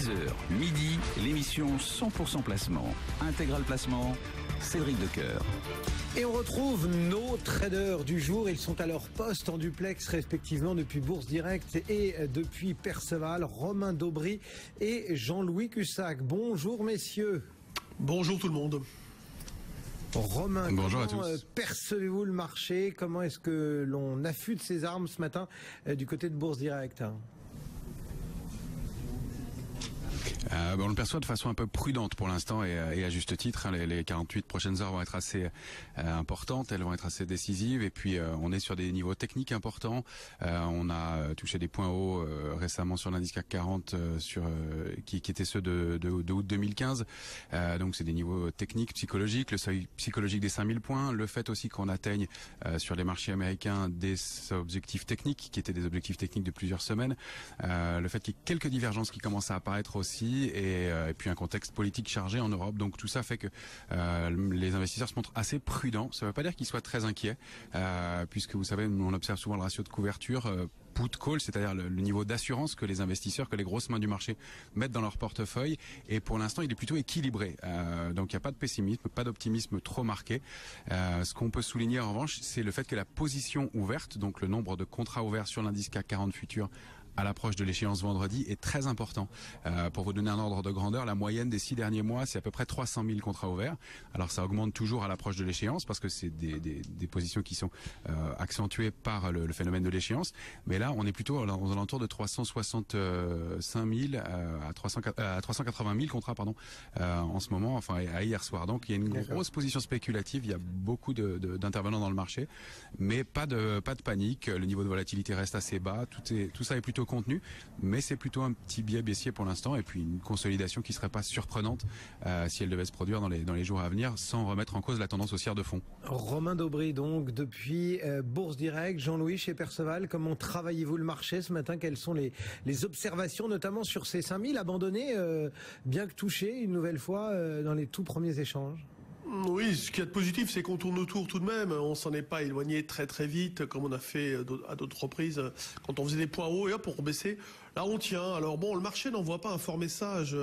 10h, midi, l'émission 100% placement. Intégral placement, Cédric Decoeur. Et on retrouve nos traders du jour. Ils sont à leur poste en duplex respectivement depuis Bourse Direct et depuis Perceval. Romain Daubry et Jean-Louis Cussac. Bonjour messieurs. Bonjour tout le monde. Romain, bonjour comment à tous. Percevez-vous le marché? Comment est-ce que l'on affûte ses armes ce matin du côté de Bourse Direct? On le perçoit de façon un peu prudente pour l'instant et à juste titre. Les 48 prochaines heures vont être assez importantes, elles vont être assez décisives et puis on est sur des niveaux techniques importants. On a touché des points hauts récemment sur l'indice CAC 40 qui étaient ceux de août 2015. Donc c'est des niveaux techniques, psychologiques, le seuil psychologique des 5000 points, le fait aussi qu'on atteigne sur les marchés américains des objectifs techniques qui étaient des objectifs techniques de plusieurs semaines, le fait qu'il y ait quelques divergences qui commencent à apparaître aussi. Et puis un contexte politique chargé en Europe. Donc tout ça fait que les investisseurs se montrent assez prudents. Ça ne veut pas dire qu'ils soient très inquiets, puisque vous savez, on observe souvent le ratio de couverture put-call, c'est-à-dire le niveau d'assurance que les investisseurs, que les grosses mains du marché mettent dans leur portefeuille. Et pour l'instant, il est plutôt équilibré. Donc il n'y a pas de pessimisme, pas d'optimisme trop marqué. Ce qu'on peut souligner en revanche, c'est le fait que la position ouverte, donc le nombre de contrats ouverts sur l'indice CAC 40 futur à l'approche de l'échéance vendredi est très important. Pour vous donner un ordre de grandeur, la moyenne des 6 derniers mois, c'est à peu près 300 000 contrats ouverts. Alors ça augmente toujours à l'approche de l'échéance parce que c'est des positions qui sont accentuées par le phénomène de l'échéance. Mais là, on est plutôt aux alentours de 365 000 à 380 000 contrats en ce moment, enfin à hier soir. Donc il y a une grosse position spéculative, il y a beaucoup d'intervenants dans le marché, mais pas de panique. Le niveau de volatilité reste assez bas. Tout ça est plutôt contenu, mais c'est plutôt un petit biais baissier pour l'instant et puis une consolidation qui serait pas surprenante si elle devait se produire dans les jours à venir sans remettre en cause la tendance haussière de fond. Romain Daubry donc depuis Bourse Direct. Jean-Louis chez Perceval, comment travaillez-vous le marché ce matin? Quelles sont les observations notamment sur ces 5000 abandonnés bien que touchés une nouvelle fois dans les tout premiers échanges? Oui, ce qui est positif, c'est qu'on tourne autour tout de même. On s'en est pas éloigné très très vite, comme on a fait à d'autres reprises, quand on faisait des points hauts et hop, on rebaissait. Là, on tient. Alors bon, le marché n'envoie pas un fort message.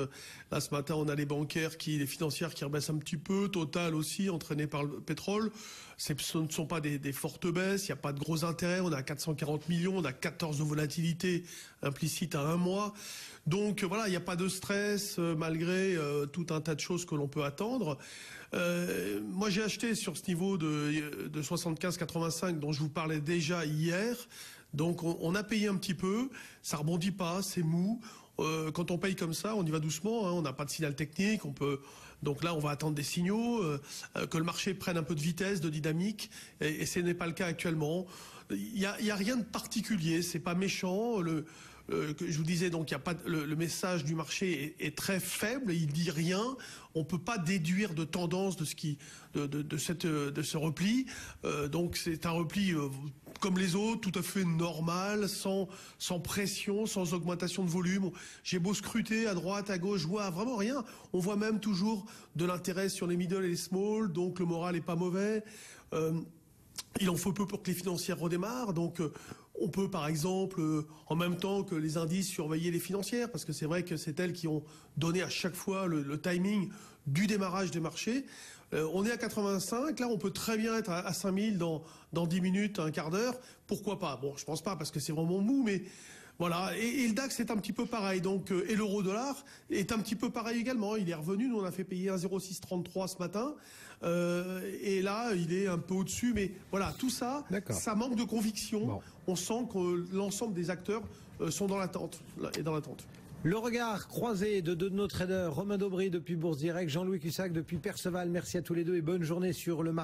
Là, ce matin, on a les bancaires les financières qui rebaissent un petit peu. Total aussi, entraîné par le pétrole. Ce ne sont pas des fortes baisses. Il n'y a pas de gros intérêts. On a 440 millions. On a 14 de volatilité implicite à un mois. Donc voilà, il n'y a pas de stress malgré tout un tas de choses que l'on peut attendre. Moi, j'ai acheté sur ce niveau de 75,85 dont je vous parlais déjà hier. Donc, on a payé un petit peu. Ça rebondit pas, c'est mou. Quand on paye comme ça, on y va doucement. Hein, on n'a pas de signal technique. Donc là, on va attendre des signaux, que le marché prenne un peu de vitesse, de dynamique. Et ce n'est pas le cas actuellement. Il y a rien de particulier. C'est pas méchant. Que je vous disais, donc il y a pas le message du marché est très faible, il dit rien, on peut pas déduire de tendance de ce repli, donc c'est un repli comme les autres, tout à fait normal, sans pression, sans augmentation de volume. J'ai beau scruter à droite, à gauche, je vois vraiment rien. On voit même toujours de l'intérêt sur les middle et les small, donc le moral est pas mauvais. Il en faut peu pour que les financières redémarrent, donc on peut par exemple, en même temps que les indices, surveiller les financières, parce que c'est vrai que c'est elles qui ont donné à chaque fois le timing du démarrage des marchés. On est à 85, là on peut très bien être à 5000 dans 10 minutes, un quart d'heure, pourquoi pas? Bon, je pense pas parce que c'est vraiment mou, mais voilà, et le DAX est un petit peu pareil, donc et l'euro-dollar est un petit peu pareil également. Il est revenu, nous on a fait payer 1,0633 ce matin, et là il est un peu au-dessus, mais voilà, tout ça, ça manque de conviction. Bon. On sent que l'ensemble des acteurs sont dans l'attente. Le regard croisé de deux de nos traders, Romain Daubry depuis Bourse Direct, Jean-Louis Cussac depuis Perceval. Merci à tous les deux et bonne journée sur le marché.